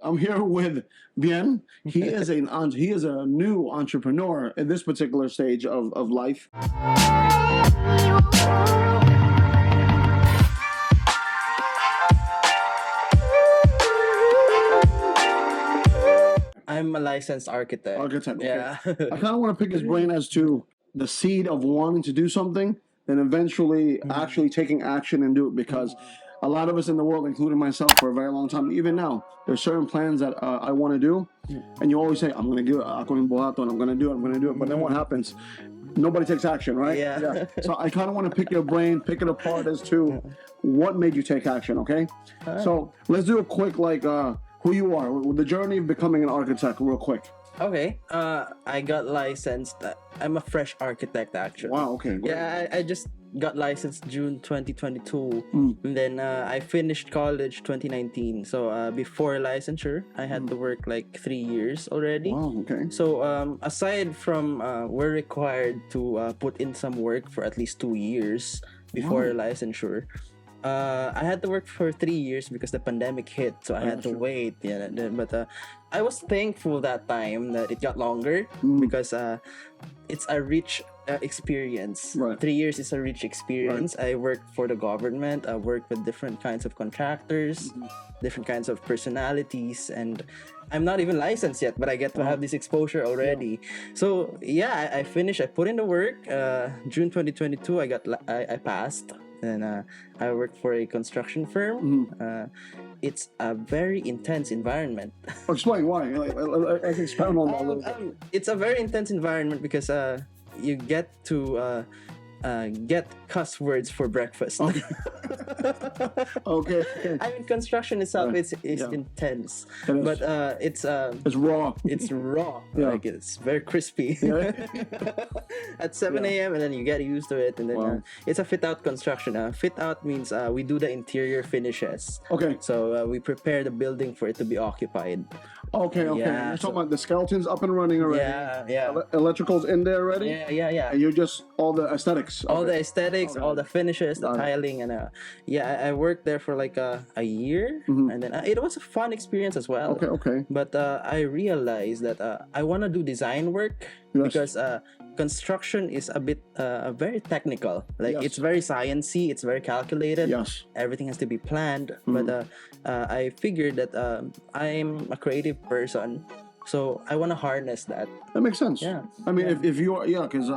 I'm here with Bien. He is a new entrepreneur at this particular stage of life. I'm a licensed architect. Architect. Okay. Yeah. I kind of want to pick his brain as to the seed of wanting to do something, and eventually actually taking action and do it. Because a lot of us in the world, including myself, for a very long time, even now, there's certain plans that I want to do, and you always say, "I'm going to do it. I'm going to do it. I'm going to do it." But then what happens? Nobody takes action, right? Yeah. So I kind of want to pick your brain, pick it apart as to what made you take action. Okay. So let's do a quick who you are, the journey of becoming an architect, real quick. Okay. I got licensed. I'm a fresh architect, actually. Wow. Okay. Great. Yeah, I just got licensed June 2022, and then I finished college 2019. So before licensure, I had to work like 3 years already. Wow. Okay. So aside from we're required to put in some work for at least 2 years before licensure. I had to work for 3 years because the pandemic hit, so I had to wait. Yeah, but I was thankful that time that it got longer because it's a rich experience. Right. 3 years is a rich experience. I worked for the government. I worked with different kinds of contractors, different kinds of personalities, and I'm not even licensed yet, but I get to have this exposure already. So yeah, I finished. I put in the work. June 2022, I passed. And I worked for a construction firm. It's a very intense environment. Explain why. I can expound on that a little bit. It's a very intense environment because you get to get cuss words for breakfast. Okay. I mean, construction itself is intense, but it's raw. It's raw. Like it's very crispy at 7 a.m. and then you get used to it, and then it's a fit out construction. Fit out means we do the interior finishes. Okay. So we prepare the building for it to be occupied. Okay. Yeah, You're talking about the skeletons up and running already. Yeah. Electricals in there already. Yeah. And you're just all the aesthetics. All the aesthetics, all the finishes, the tiling, and I worked there for like a year, and then it was a fun experience as well. Okay. But I realized that I want to do design work because construction is a bit very technical. Like it's very sciencey, it's very calculated. Yes. Everything has to be planned. But I figured that I'm a creative person, so I want to harness that. That makes sense. Yeah. I mean, if you are, because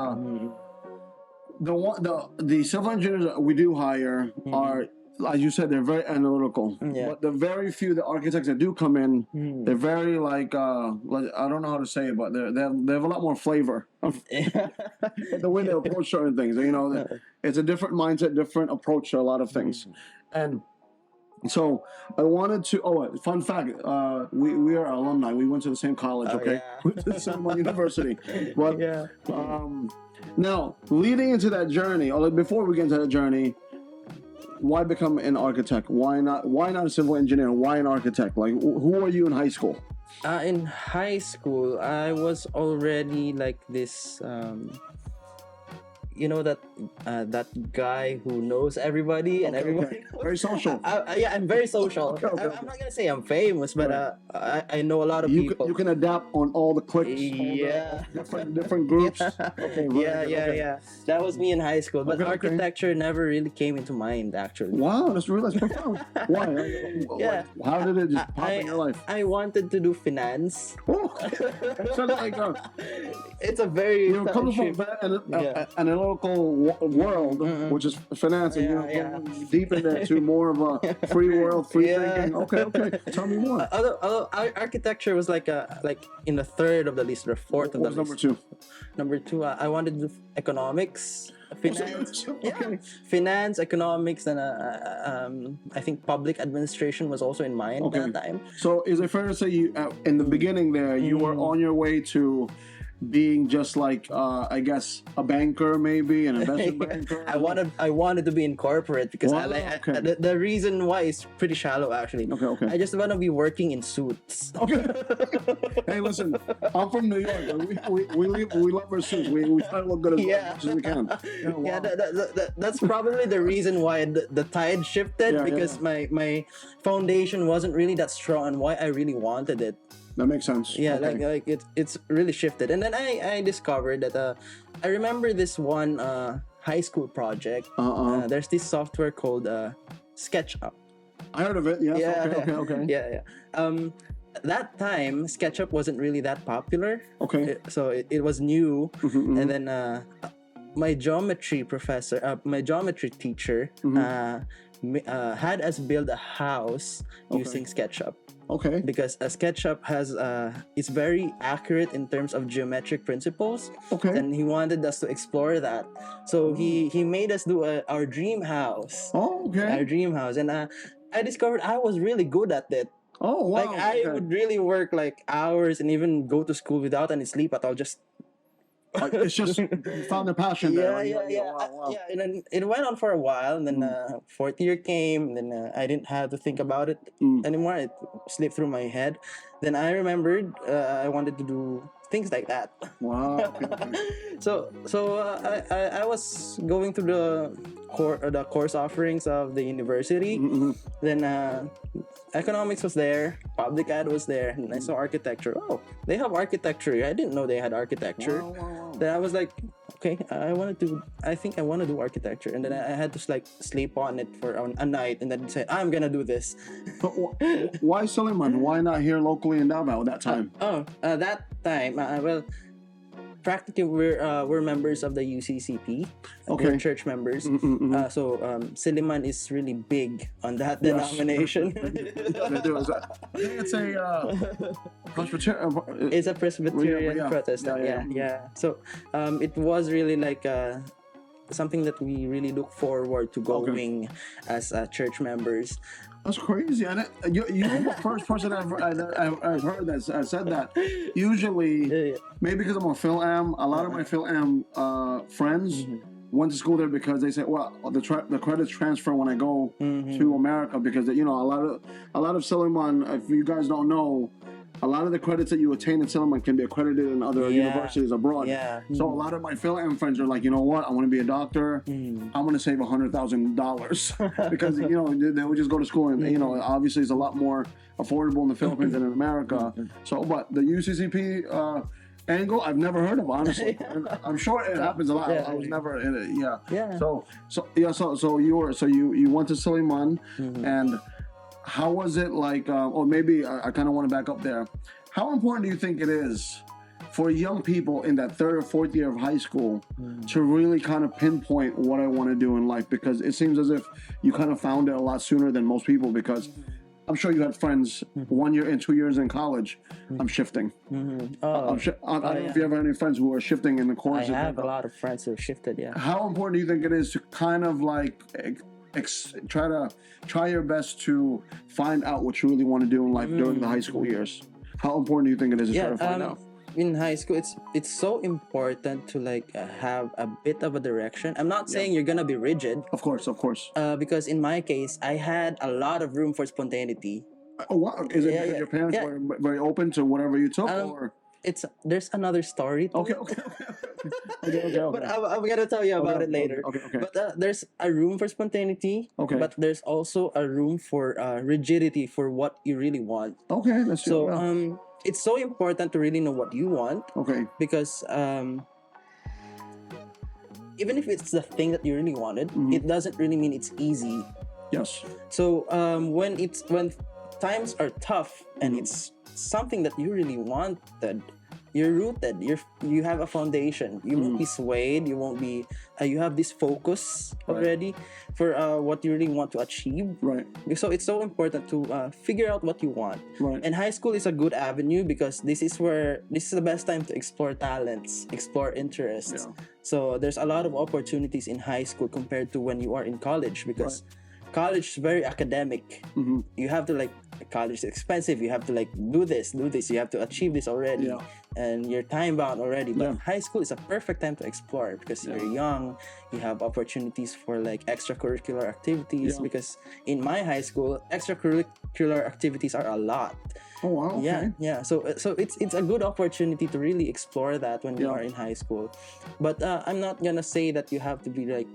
the civil engineers that we do hire are, as you said, they're very analytical. Yeah. But the very few the architects that do come in, they're very I don't know how to say it, but they have a lot more flavor. The way they approach certain things, it's a different mindset, different approach to a lot of things, and. So I wanted to. Fun fact: we are alumni. We went to the same college. Okay, we went to the same university. But now leading into that journey, or before we get into that journey, why become an architect? Why not a civil engineer? Why an architect? Like, who were you in high school? In high school, I was already like this. That guy who knows everybody and everybody. Very social. I'm very social. Okay. I'm not gonna say I'm famous, but I know a lot of people. You can adapt on all the cliques. Different groups. Okay. Yeah. That was me in high school, but architecture never really came into mind actually. Wow, that's profound. Why? How did it just pop in your life? I wanted to do finance. Oh, so it's a very coming from an analytical world, which is finance, and you're deep in there to more of a free world, free thinking. Okay. Tell me more. Although architecture was like in the third of the list or fourth of the list. Number two, I wanted to do economics. Finance, finance, economics, and I think public administration was also in mind at that time. So, is it fair to say you, in the beginning there, you were on your way to being just like I guess a banker, maybe an investment banker? I wanted to be in corporate because Wow, okay. the reason why is pretty shallow actually. Okay. I just want to be working in suits. Okay. Hey, listen, I'm from New York. We love our suits. We try to look good as much as we can. Yeah, wow. Yeah, that's probably the reason why the tide shifted, because my foundation wasn't really that strong and why I really wanted it. That makes sense. Yeah, Okay. like it's really shifted. And then I discovered that I remember this one high school project. There's this software called SketchUp. I heard of it. Yes. Yeah. Okay. Yeah. That time SketchUp wasn't really that popular. Okay. So it was new. And then my geometry teacher had us build a house using SketchUp. Okay. Because SketchUp has it's very accurate in terms of geometric principles. Okay. And he wanted us to explore that. So he made us do our dream house. Oh, okay. Our dream house. And I discovered I was really good at it. Oh, wow. Like I would really work like hours and even go to school without any sleep at all. Just it's just you found a passion there. Wow. And then it went on for a while, and then fourth year came, and then I didn't have to think about it anymore. It slipped through my head. Then I remembered I wanted to do things like that. Wow. So I was going through the course offerings of the university. Then economics was there, public ed was there, and I saw architecture. Oh, they have architecture. I didn't know they had architecture. Wow. Then I was like, okay, I think I want to do architecture. And then I had to like sleep on it for a night, and then say I'm gonna do this. But why Suleiman? Why not here locally in Davao at that time? That time, well, practically we're members of the UCCP. Okay. We're church members. So Suleiman is really big on that denomination. It's a Presbyterian. It's a Presbyterian Protestant. Yeah. So it was really like something that we really look forward to going as church members. That's crazy. And you're the first person I've heard that said that. Usually, maybe because I'm a Phil-Am, a lot of my Phil-Am friends went to school there because they said, well, the credits transfer when I go to America, because a lot of Suleiman, if you guys don't know, a lot of the credits that you attain in Suleiman can be accredited in other universities abroad. Yeah. So a lot of my Phil-Am friends are like, you know what? I want to be a doctor. I'm going to save $100,000 because they would just go to school, and obviously it's a lot more affordable in the Philippines than in America. So, but the UCCP angle, I've never heard of, honestly. I'm sure it happens a lot. I was never in it. Yeah. So you went to Suleiman, and how was it like? Or maybe I kind of want to back up there. How important do you think it is for young people in that third or fourth year of high school to really kind of pinpoint what I want to do in life? Because it seems as if you kind of found it a lot sooner than most people, because I'm sure you had friends 1 year and 2 years in college. I'm shifting. I don't know if you ever had any friends who are shifting in the course. I have a lot of friends who shifted, yeah. How important do you think it is to kind of like try your best to find out what you really want to do in life during the high school years? How important do you think it is to try to find out? In high school, it's so important to like have a bit of a direction. I'm not saying you're gonna be rigid. Of course. Because in my case, I had a lot of room for spontaneity. Oh, wow. Is it because your parents were very open to whatever you took, or? There's another story to it. Okay. But I'm gonna tell you about it later. Okay. But there's a room for spontaneity. Okay. But there's also a room for rigidity for what you really want. Okay, that's so. It's so important to really know what you want. Okay. Because even if it's the thing that you really wanted, it doesn't really mean it's easy. Yes. So when times are tough and it's something that you really wanted, you're rooted, you have a foundation, you won't be swayed, you won't be you have this focus already for what you really want to achieve. Right. So it's so important to figure out what you want. Right. And high school is a good avenue because this is the best time to explore talents, explore interests. So there's a lot of opportunities in high school compared to when you are in college, because college is very academic. You have to like, college is expensive. You have to like do this. You have to achieve this already, Yeah. and you're time bound already. But Yeah. high school is a perfect time to explore because you're young. You have opportunities for like extracurricular activities. Yeah. Because in my high school, extracurricular activities are a lot. Oh wow. Okay. Yeah. So it's a good opportunity to really explore that when you are in high school. But I'm not gonna say that you have to be like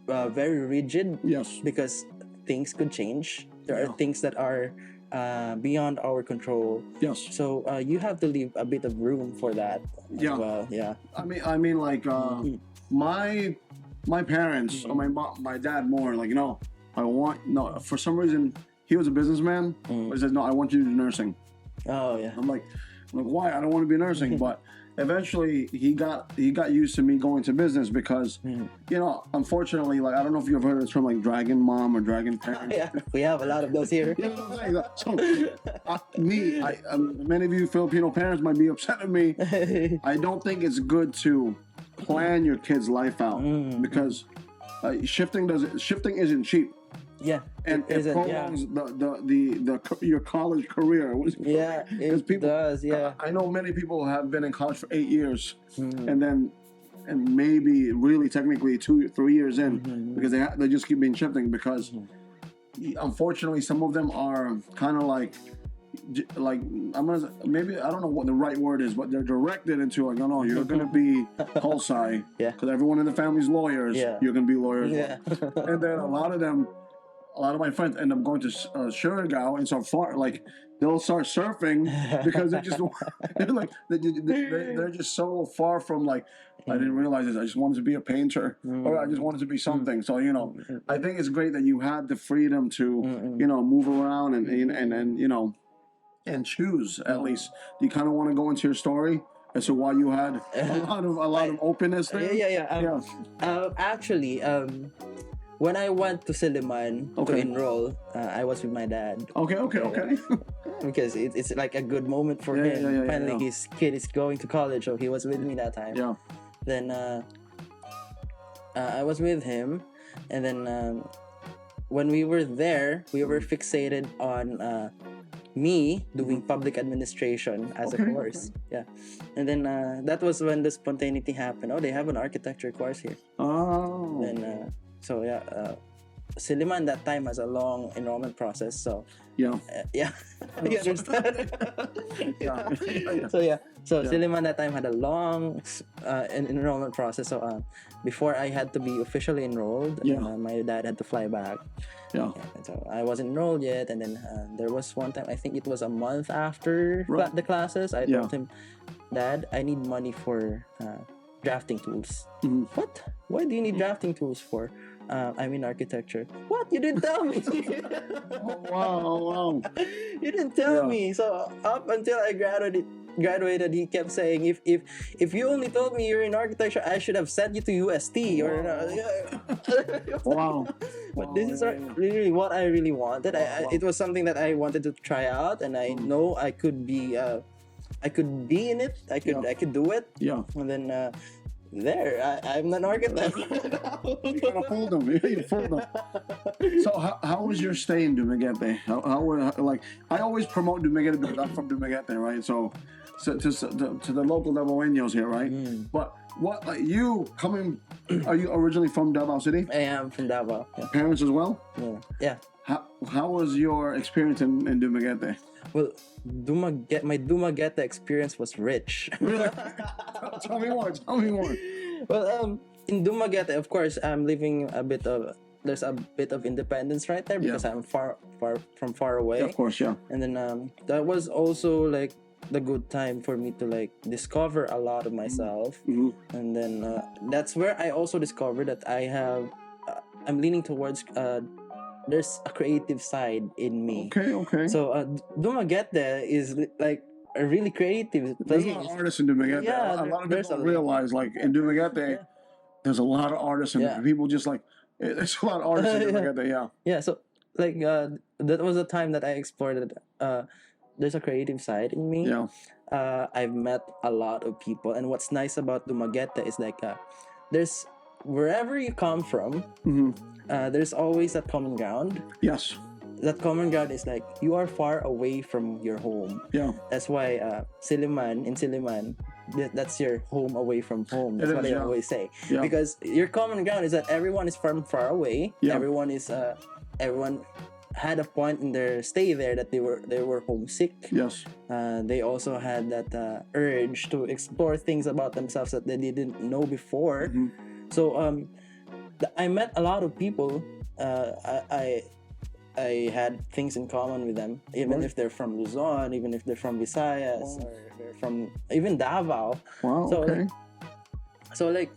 very rigid. Yes. Because things could change. There are things that are beyond our control. Yes. So you have to leave a bit of room for that as well. Yeah. I mean, like my parents or my dad more like, for some reason he was a businessman, but he says no, I want you to do nursing. Oh yeah. I'm like why? I don't want to be nursing, but eventually he got used to me going to business because unfortunately, like I don't know if you've heard of the term like dragon mom or dragon parent. Yeah, we have a lot of those here. You know what I'm saying? So many of you Filipino parents might be upset at me. I don't think it's good to plan your kid's life out because shifting isn't cheap. Yeah, And it prolongs your college career. Yeah, it does. Yeah, I know many people have been in college for 8 years, and maybe really technically 2-3 years in because they just keep being shifting because unfortunately some of them are kind of like maybe I don't know what the right word is, but they're directed into like, no, you're gonna be Gilsar, because everyone in the family's lawyers. You're gonna be lawyers, and then a lot of my friends end up going to Surigao and so far, like they'll start surfing because they're just so far from like I didn't realize this. I just wanted to be a painter or I just wanted to be something. So I think it's great that you had the freedom to move around and choose at least. Do you kind of want to go into your story as to why you had a lot of openness there? Yeah. Actually, when I went to Siliman to enroll, I was with my dad. Okay. Because it's like a good moment for him. Finally, his kid is going to college, so he was with me that time. Yeah. Then I was with him, and then when we were there, we were fixated on me doing public administration as a course. Yeah. And then that was when the spontaneity happened. Oh, they have an architecture course here. Oh. Then Siliman that time has a long enrollment process. So you understand. So Siliman that time had a long enrollment process. So before I had to be officially enrolled, my dad had to fly back. Yeah. So I wasn't enrolled yet, and then there was one time, I think it was a month after the classes, I told him, Dad, I need money for drafting tools. What? Why do you need drafting tools for? I'm in architecture. What? You didn't tell me. Wow. You didn't tell me. So up until I graduated, he kept saying, if you only told me you're in architecture, I should have sent you to UST or. Wow. But this is really what I really wanted. It was something that I wanted to try out, and I know I could be in it. I could do it. Yeah. And then I'm an architect. You gotta fold them. You fold them. So how was your stay in Dumaguete? I always promote Dumaguete because I'm from Dumaguete, right? So to the local Davaoeños here, right? But are you originally from Davao City? I am from Davao. Yeah. Parents as well? Yeah. How was your experience in Dumaguete? Well, my Dumaguete experience was rich. Really? Tell me more. Well, in Dumaguete, of course, I'm living there's a bit of independence right there because I'm far away. Yeah, of course, yeah. And then that was also like the good time for me to like discover a lot of myself. And then that's where I also discovered that I'm leaning towards there's a creative side in me. Okay. So Dumaguete is like a really creative place. There's a lot of artists in Dumaguete. Yeah, a lot of people don't realize, like in Dumaguete, there's a lot of artists and people just like there's a lot of artists in Dumaguete. Yeah. So like that was a time that I explored that there's a creative side in me. I've met a lot of people, and what's nice about Dumaguete is like there's wherever you come from, there's always that common ground. Yes. That common ground is like you are far away from your home. Yeah. That's why Siliman, that's your home away from home. That's It what is, I yeah. always say. Yeah. Because your common ground is that everyone is from far away. Yeah. Everyone had a point in their stay there that they were homesick. Yes. They also had that urge to explore things about themselves that they didn't know before. So I met a lot of people. I had things in common with them, even if they're from Luzon, even if they're from Visayas, or they're from even Davao. Wow. So, Okay. So that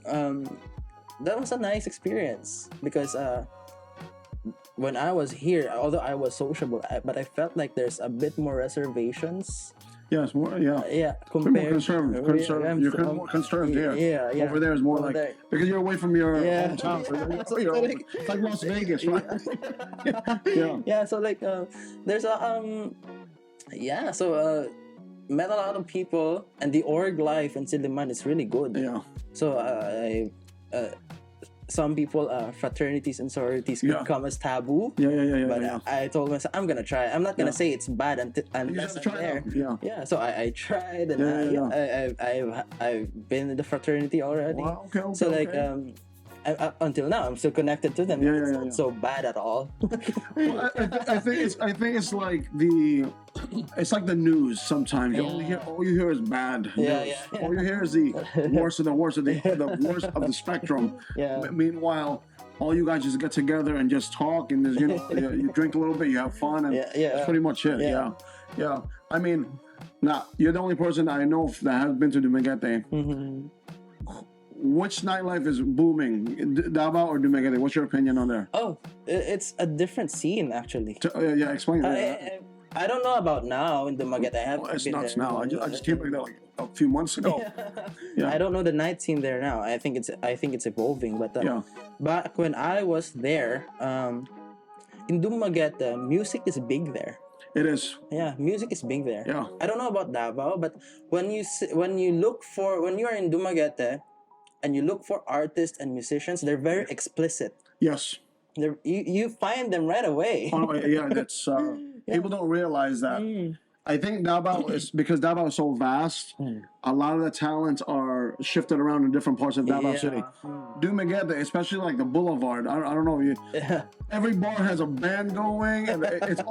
was a nice experience because when I was here, although I was sociable, but I felt like there's a bit more reservations. Yes. More. Yeah. Yeah, More compared. conservative. You're more conserved here. Yeah. Over there is more Over like there. because you're away from your Yeah. hometown. So Yeah. it's like Las Vegas, right? Yeah. Yeah. So there's met a lot of people, and the org life in Siliman is really good. Yeah. So some people fraternities and sororities could come as taboo. Yeah. But yeah. I told myself I'm gonna try. I'm not gonna say it's bad unless I'm there. Yeah. Yeah, so I tried, and I've been in the fraternity already. Wow. Okay. So okay. until now, I'm still connected to them. It's not so bad at all. Well, I think it's like it's like the news. Sometimes all you hear is bad news. Yeah. All you hear is the worst of the worst of the worst of the spectrum. Yeah. Meanwhile, all you guys just get together and just talk, and there's you drink a little bit, you have fun, and that's pretty much it. Yeah. I mean, now you're the only person I know that has been to Dumaguete. Which nightlife is booming, Davao or Dumaguete? What's your opinion on there? Oh, it's a different scene actually. Yeah, explain that. I don't know about now in Dumaguete. I haven't It's been nuts there. now. I just came back there like a few months ago. I don't know the night scene there now. I think it's evolving. But back when I was there, in Dumaguete, music is big there. It is. Yeah, music is big there. Yeah. I don't know about Davao, but when you are in Dumaguete, and you look for artists and musicians, they're very explicit. Yes. You find them right away. That's people don't realize that. I think Davao is because Davao is so vast. A lot of the talents are shifted around in different parts of Davao City. Dumaguete, especially like the Boulevard. I don't know. Every bar has a band going, and it's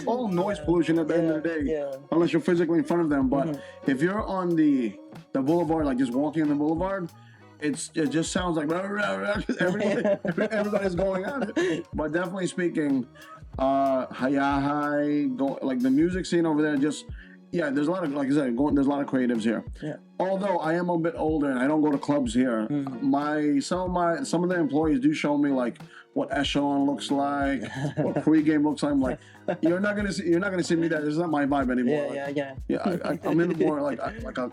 all noise pollution at the end of the day, unless you're physically in front of them. But if you're on the Boulevard, like just walking on the Boulevard, it just sounds like everybody's going on it. But definitely speaking, like the music scene over there, there's a lot of, like I said, there's a lot of creatives here. Yeah. Although I am a bit older and I don't go to clubs here, some of the employees do show me like what Echelon looks like, what pregame looks like. I'm like, you're not gonna see me there. This is not my vibe anymore. I'm in more like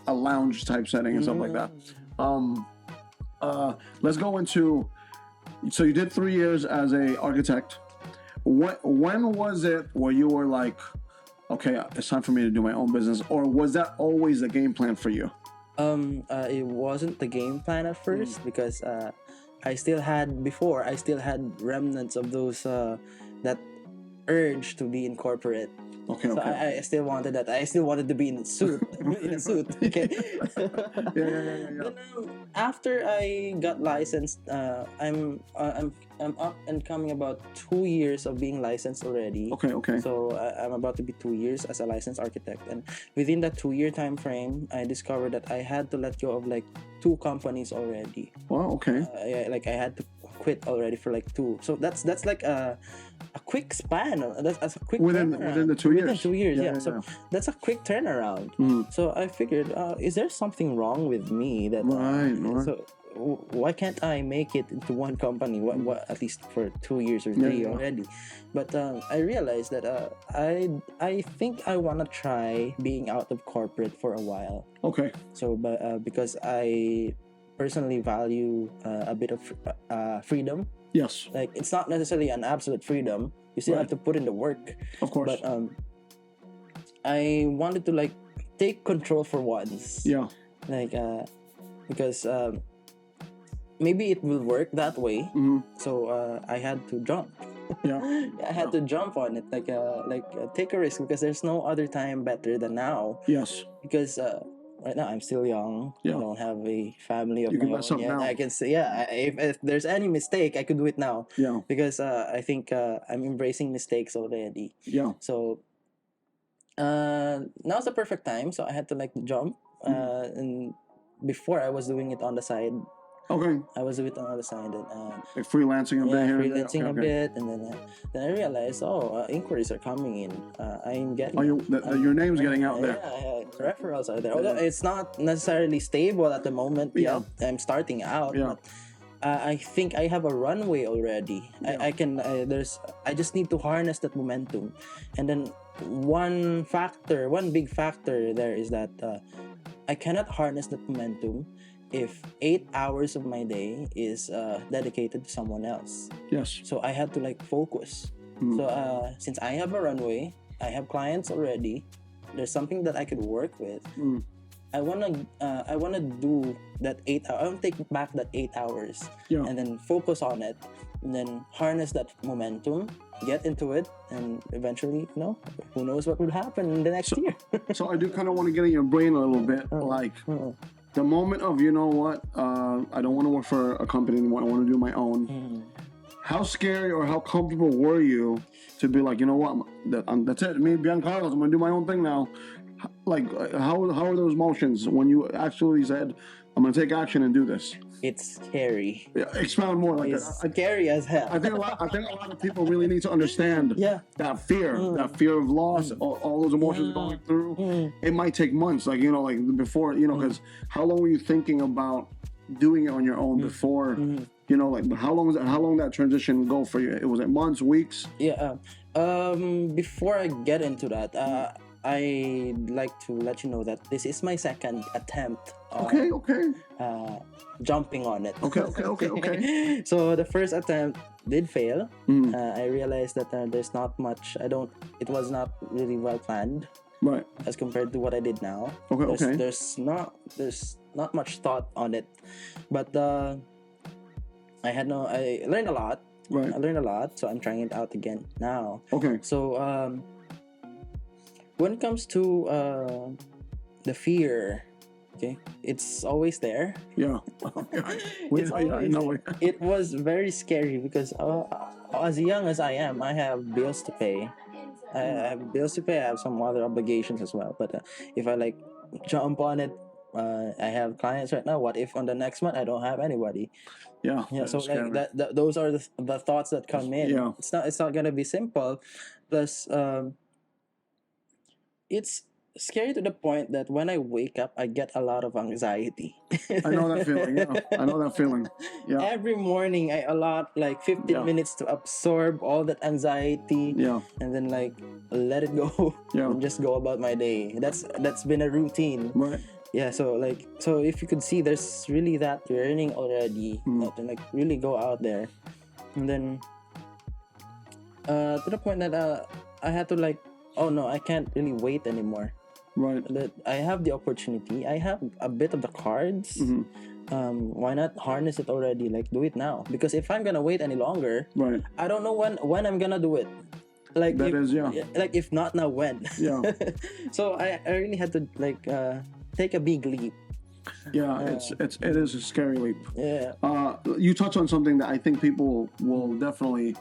a lounge type setting and stuff like that. Let's go into. So you did 3 years as a architect. When was it where you were like, okay, it's time for me to do my own business, or was that always the game plan for you? It wasn't the game plan at first because I still had remnants of those that urge to be in corporate. Okay. So I still wanted that. I still wanted to be in a suit. Okay. Yeah. Then, after I got licensed, I'm up and coming about 2 years of being licensed already. Okay. So I'm about to be 2 years as a licensed architect, and within that 2-year time frame, I discovered that I had to let go of like 2 companies already. Wow. Okay. Like I had to quit already for like 2. So that's like a quick span. That's a quick within the 2 years. Within 2 years, yeah. So that's a quick turnaround. So I figured, is there something wrong with me that? Right. So why can't I make it into one company? What at least for 2 years or 3 already? But I realized that I think I wanna try being out of corporate for a while. Okay. So, because I personally value a bit of freedom. Yes. Like it's not necessarily an absolute freedom. You still have to put in the work. Of course. But I wanted to like take control for once. Yeah. Like because maybe it will work that way. Mm-hmm. So I had to jump. Yeah. I had to jump on it, take a risk, because there's no other time better than now. Yes. Because right now I'm still young. Yeah. I don't have a family of You my can mess own up yet. now. I can say, yeah, if there's any mistake, I could do it now. Yeah. Because I think I'm embracing mistakes already. Yeah. So now's the perfect time. So I had to like jump. And before I was doing it on the side. Okay. I was doing it on the side, and Like freelancing a bit here. freelancing Okay, a bit, and then I realized, inquiries are coming in. I'm getting. Your name's getting out there. Yeah, referrals are there. Although it's not necessarily stable at the moment yet. I'm starting out. Yeah. But, I think I have a runway already. I can. I just need to harness that momentum, and then one big factor there is that I cannot harness that momentum if 8 hours of my day is dedicated to someone else. Yes. So I had to like focus. So since I have a runway, I have clients already. There's something that I could work with. I wanna do that 8 hours. I want to take back that 8 hours and then focus on it, and then harness that momentum, get into it, and eventually, who knows what would happen in the next year. So I do kind of want to get in your brain a little bit, like. The moment of, you know what, I don't want to work for a company anymore, I want to do my own. How scary or how comfortable were you to be like, you know what, that's it, me, Giancarlo, I'm going to do my own thing now. Like, how are those emotions when you actually said, I'm going to take action and do this? It's scary. Yeah, expound more. Like it's scary as hell. I think a lot of people really need to understand that fear of loss, all those emotions going through. It might take months, like before, because how long were you thinking about doing it on your own before? Like how long that transition go for you? Was it months, weeks? Yeah. Before I get into that, I'd like to let you know that this is my second attempt. Jumping on it. Okay. So the first attempt did fail. I realized that there's not much. It was not really well planned. Right. As compared to what I did now. There's not much thought on it, but I learned a lot. Right. I learned a lot, so I'm trying it out again now. Okay. So when it comes to the fear, it's always there. Yeah. I know it. It was very scary because as young as I am, I have bills to pay. I have some other obligations as well. But if I like jump on it, I have clients right now. What if on the next month I don't have anybody? Yeah. So like that those are the thoughts that come in. Yeah. It's not gonna be simple. Plus, it's scary to the point that when I wake up, I get a lot of anxiety. I know that feeling. Yeah, I know that feeling. Yeah. Every morning, I allot like 15 minutes to absorb all that anxiety. Yeah. And then like let it go. Yeah. And just go about my day. That's been a routine. Right. Yeah. So if you could see, there's really that yearning already to like really go out there, and then to the point that I had to like, oh no, I can't really wait anymore. Right. That I have the opportunity. I have a bit of the cards. Why not harness it already? Like do it now. Because if I'm gonna wait any longer, right, I don't know when I'm gonna do it. Like like if not now, when? Yeah. So I really had to like take a big leap. Yeah, it is a scary leap. Yeah. You touch on something that I think people will definitely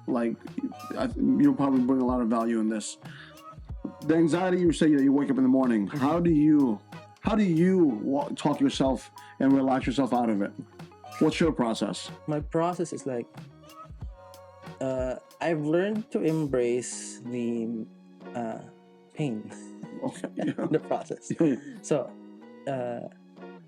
like. You'll probably bring a lot of value in this. The anxiety you say that you wake up in the morning. How do you talk yourself and relax yourself out of it? What's your process? My process is like I've learned to embrace the pain. Okay. Yeah. The process. So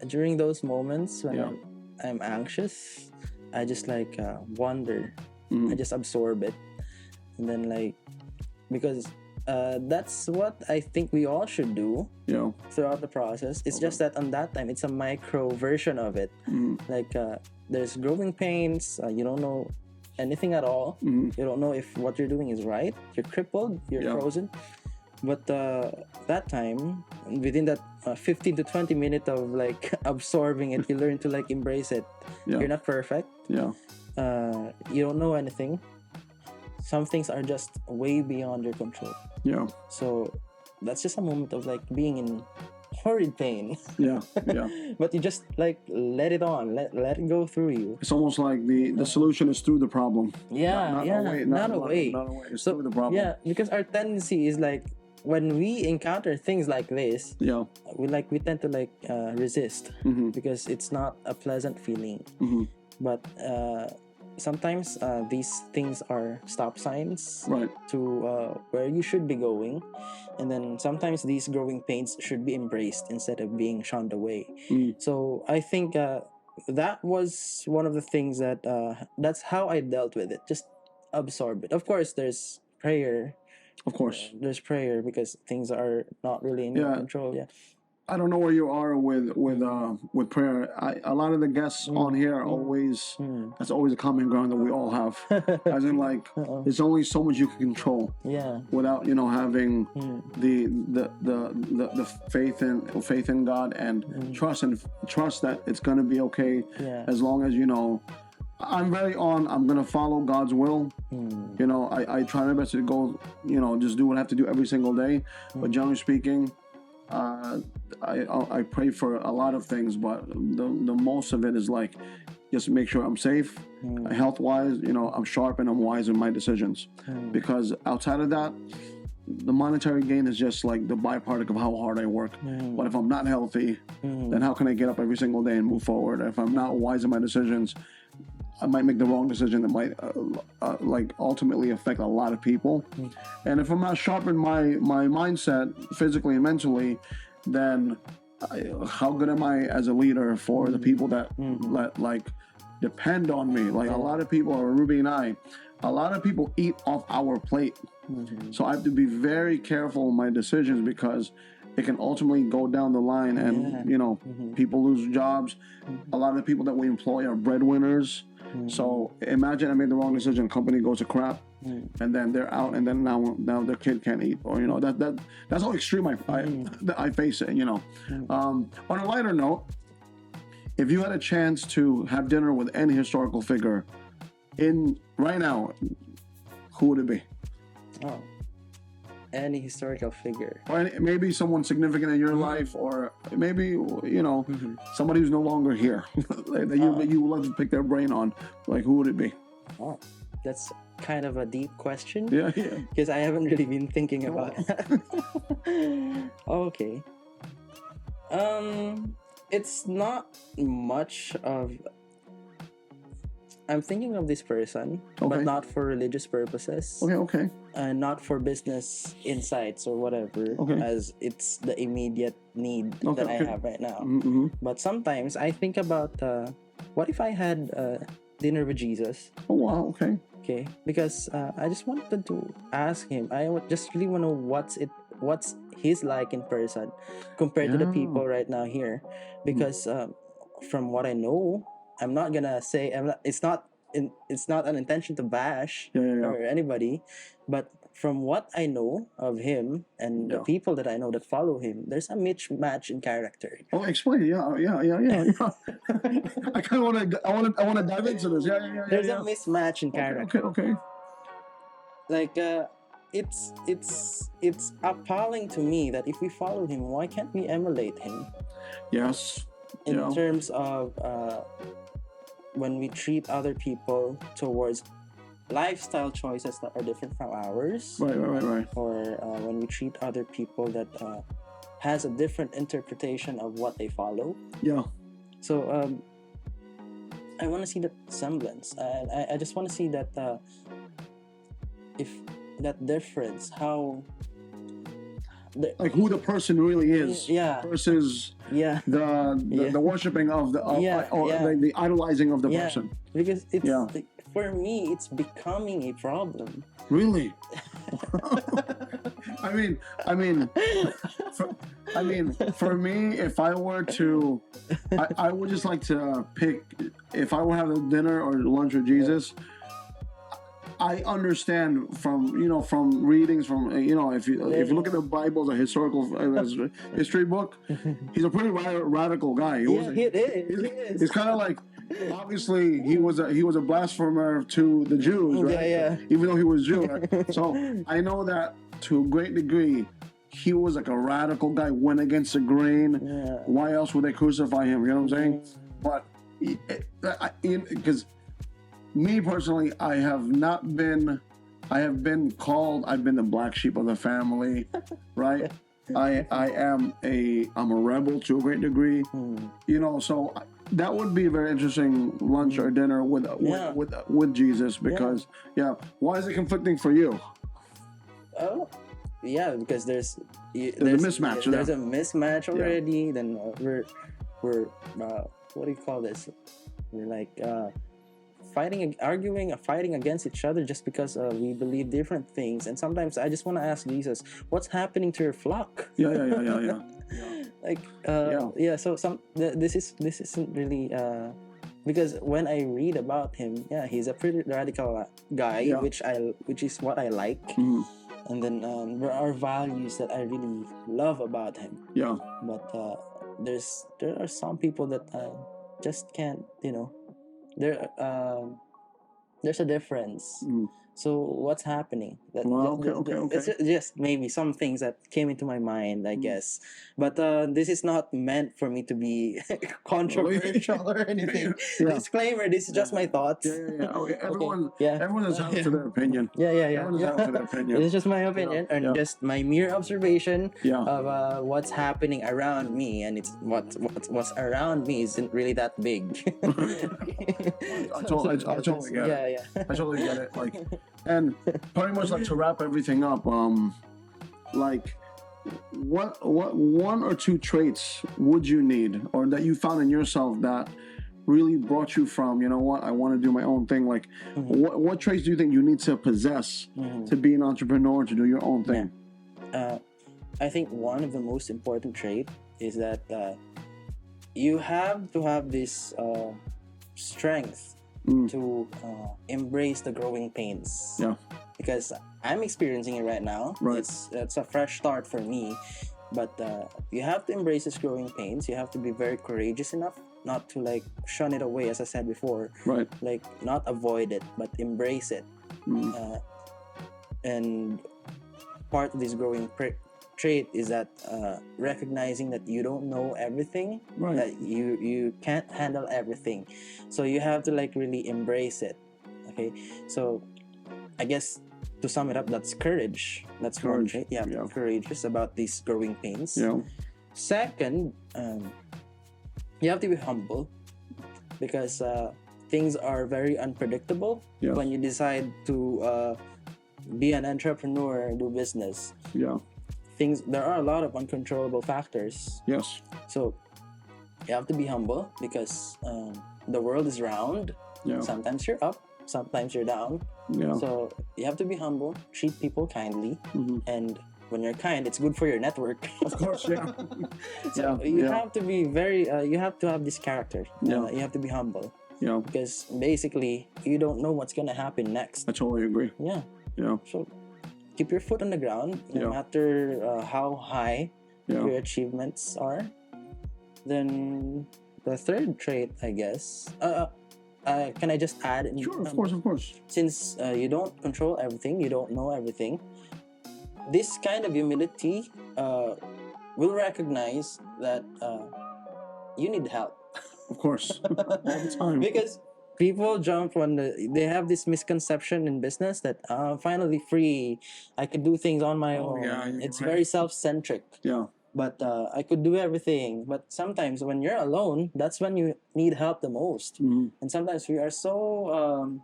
during those moments when I'm anxious, I just like wonder. I just absorb it, and then like because that's what I think we all should do throughout the process. It's just that on that time, it's a micro version of it. Like there's growing pains. You don't know anything at all. You don't know if what you're doing is right. You're crippled. You're frozen. But that time, within that 15 to 20 minutes of like absorbing it, you learn to like embrace it. Yeah. You're not perfect. Yeah. You don't know anything. Some things are just way beyond your control. Yeah. So that's just a moment of like being in horrid pain. Yeah. Yeah. But you just like let it on, let it go through you. It's almost like the solution is through the problem. Yeah, Not yeah, away. not away. Not away. It's So through the problem. yeah, because our tendency is like when we encounter things like this, Yeah. we tend to like resist Mm-hmm. because it's not a pleasant feeling. Mm-hmm. But sometimes these things are stop signs Right. to where you should be going, and then sometimes these growing pains should be embraced instead of being shunned away. So I think that was one of the things that that's how I dealt with it. Just absorb it. Of course, there's prayer. Of course. There's prayer because things are not really in your Yeah. control. Yeah. I don't know where you are with prayer. A lot of the guests on here always that's always a common ground that we all have. As in, like, there's only so much you can control. Yeah. Without having the faith in God and trust that it's gonna be okay. Yeah. As long as I'm I'm gonna follow God's will. I try my best to go, just do what I have to do every single day. But generally speaking, I pray for a lot of things, but the most of it is like just make sure I'm safe, health wise. I'm sharp and I'm wise in my decisions. Because outside of that, the monetary gain is just like the byproduct of how hard I work. But if I'm not healthy, then how can I get up every single day and move forward? If I'm not wise in my decisions, I might make the wrong decision that might like ultimately affect a lot of people. And if I'm not sharp in my mindset, physically and mentally, then how good am I as a leader for the people that depend on me? Like a lot of people, or Ruby and I, a lot of people eat off our plate. So I have to be very careful in my decisions because it can ultimately go down the line and people lose jobs. A lot of the people that we employ are breadwinners. So imagine I made the wrong decision, company goes to crap, and then they're out, and then now their kid can't eat, or that's how extreme I face it. On a lighter note, if you had a chance to have dinner with any historical figure in right now, who would it be? Oh. Any historical figure, or maybe someone significant in your life, or maybe somebody who's no longer here that you would love to pick their brain on. Like, who would it be? Oh, that's kind of a deep question. Yeah. Because I haven't really been thinking about it. Okay. It's not much of. I'm thinking of this person, but not for religious purposes. Okay. And not for business insights or whatever, as it's the immediate need that I have right now. But sometimes I think about, what if I had dinner with Jesus? Oh, wow, Okay, because I just wanted to ask him. Just really want to know what's he's like in person compared to the people right now here. Because from what I know, I'm not gonna say it's not an intention to bash or anybody, but from what I know of him and the people that I know that follow him, there's a mismatch in character. Oh, explain. Yeah. I kind of want to dive into this. Yeah. There's a mismatch in character. Okay. Like it's appalling to me that if we follow him, why can't we emulate him? Yes. In terms of when we treat other people towards lifestyle choices that are different from ours, right, or when we treat other people that has a different interpretation of what they follow. So I want to see that semblance. I just want to see that if that difference, how like who the person really is, versus the worshiping of the idolizing of the person. Because it's for me, it's becoming a problem. Really? For me, if I were to, I would just like to pick. If I were to have a dinner or lunch with Jesus, I understand from from readings from if you look at the Bible as a historical as a history book, he's a pretty radical guy. He's kind of like, obviously he was a blasphemer to the Jews, right? Yeah. Even though he was Jew, right? So I know that to a great degree. He was like a radical guy, went against the grain. Yeah. Why else would they crucify him? You know what I'm saying? But because me personally, I have been called, I've been the black sheep of the family, right? I'm a rebel to a great degree, so that would be a very interesting lunch or dinner with Jesus, because why is it conflicting for you? Oh, yeah, because there's a mismatch. There's a mismatch already. Yeah. Then we're what do you call this? We're like fighting against each other just because we believe different things. And sometimes I just want to ask Jesus, what's happening to your flock? Yeah. Like So this isn't really because when I read about him, he's a pretty radical guy, which is what I like. Mm-hmm. And then there are values that I really love about him. Yeah. But there are some people that just can't, there's a difference. So what's happening? Okay. It's just maybe some things that came into my mind, I guess. But this is not meant for me to be controversial or anything. Disclaimer: this is just my thoughts. Okay. Everyone is entitled to their opinion. Everyone's entitled to their opinion. It's just my opinion and just my mere observation of what's happening around me, and it's what's around me isn't really that big. I totally get it. I totally get it. Like, and pretty much like to wrap everything up, like what one or two traits would you need, or that you found in yourself that really brought you from, I want to do my own thing? Like, what traits do you think you need to possess to be an entrepreneur, to do your own thing? I think one of the most important trait is that you have to have this strength to embrace the growing pains. Yeah. Because I'm experiencing it right now. Right. It's a fresh start for me. But you have to embrace these growing pains. You have to be very courageous enough not to like shun it away, as I said before. Right. Like not avoid it, but embrace it. And part of this growing trait is that recognizing that you don't know everything, that you can't handle everything, so you have to like really embrace it. Okay, so I guess to sum it up, that's courage. That's one trait. Courageous about these growing pains. Second, you have to be humble, because things are very unpredictable when you decide to be an entrepreneur and do business. There are a lot of uncontrollable factors. Yes. So you have to be humble, because the world is round. Sometimes you're up, sometimes you're down. So you have to be humble, treat people kindly, and when you're kind, it's good for your network. Of course, So you have to be very you have to have this character. You have to be humble. Because basically you don't know what's gonna happen next. I totally agree. So keep your foot on the ground, no matter how high your achievements are. Then the third trait, I guess. Can I just add? Sure, of course. Since you don't control everything, you don't know everything. This kind of humility will recognize that you need help. Of course, all the time. Because people jump when they have this misconception in business that I'm finally free, I could do things on my own. It's very self-centric. But I could do everything. But sometimes when you're alone, that's when you need help the most. And sometimes we are so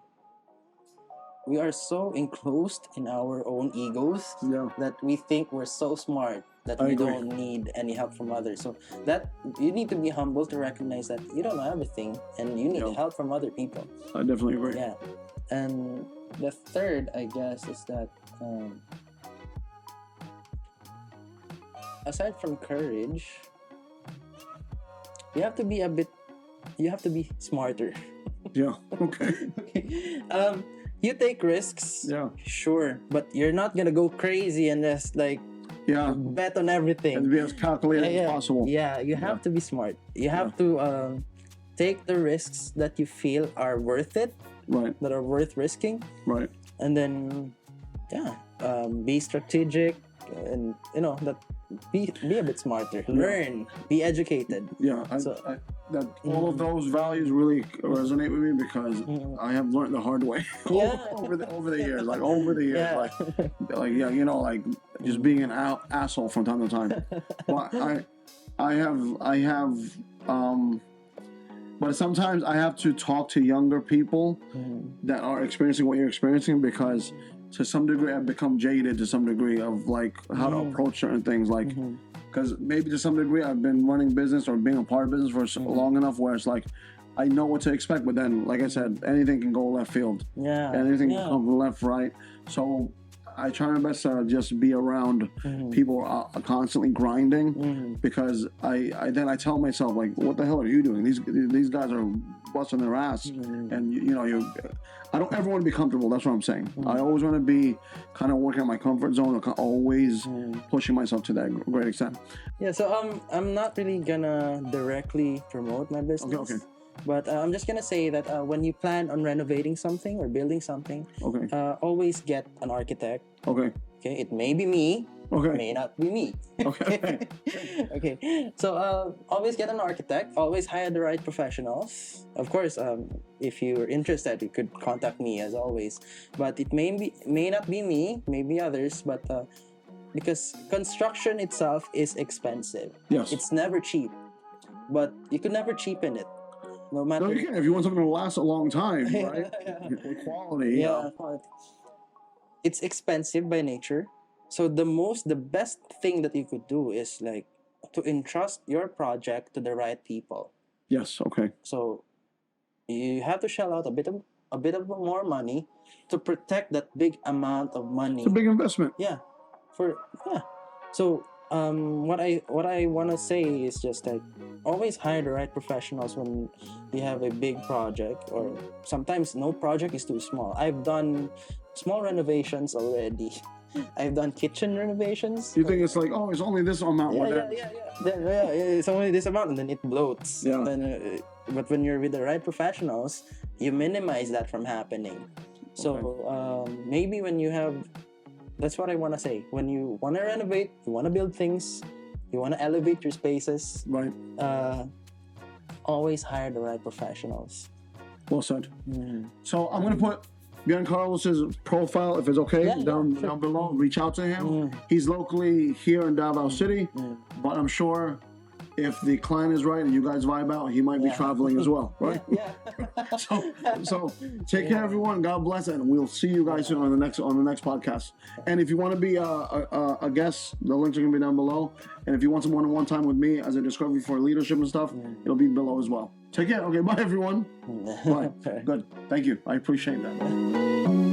enclosed in our own egos that we think we're so smart that we don't need any help from others. So that you need to be humble to recognize that you don't know everything and you need help from other people. I definitely agree. And the third, I guess, is that aside from courage, you have to be smarter. Okay. you take risks. Yeah. Sure, but you're not gonna go crazy and just like bet on everything. And be as calculated as possible. Yeah, you have to be smart. You have to take the risks that you feel are worth it. Right. That are worth risking. Right. And then, be strategic, and that be a bit smarter. Learn, be educated. Yeah. All of those values really resonate with me because I have learned the hard way over the years. Like over the years, like just being an asshole from time to time. But I have. But sometimes I have to talk to younger people that are experiencing what you're experiencing because to some degree I've become jaded to some degree of like how to approach certain things, like because maybe to some degree I've been running business or being a part of business for long enough where it's like I know what to expect, but then like I said, anything can go left field. Yeah. Anything can come from left, right. So I try my best to just be around people constantly grinding because I tell myself like, what the hell are you doing? These guys are busting their ass, and I don't ever want to be comfortable. That's what I'm saying. I always want to be kind of working at my comfort zone, always pushing myself to that great extent. Yeah. So I'm not really gonna directly promote my business. Okay. But I'm just gonna say that when you plan on renovating something or building something, always get an architect. Okay. Okay. It may be me. Okay. May not be me. Okay. Okay. So always get an architect. Always hire the right professionals. Of course, if you're interested, you could contact me as always. But it may not be me. Maybe others. But because construction itself is expensive. Yes. It's never cheap. But you could never cheapen it. No matter. No, you can if you want something to last a long time, right? Quality. Yeah. It's expensive by nature. So the best thing that you could do is like to entrust your project to the right people. Yes. Okay. So you have to shell out a bit of more money to protect that big amount of money. It's a big investment. Yeah. So what I want to say is just like always hire the right professionals when you have a big project, or sometimes no project is too small. I've done small renovations already. I've done kitchen renovations. You think it's like, it's only this amount? Yeah. It's only this amount, and then it bloats. Yeah. Then, but when you're with the right professionals, you minimize that from happening. So maybe when you have, that's what I want to say. When you want to renovate, you want to build things, you want to elevate your spaces. Right. Always hire the right professionals. Well said. So I'm gonna put Giancarlos's profile, if it's okay, down below. Reach out to him. He's locally here in Davao City, but I'm sure if the client is right and you guys vibe out, he might be traveling as well, right? Yeah. So take care, everyone. God bless, and we'll see you guys soon on the next podcast. And if you want to be a guest, the links are gonna be down below. And if you want some one-on-one time with me as a discovery for leadership and stuff, it'll be below as well. Take care. Okay, bye everyone. Bye. Good. Thank you. I appreciate that.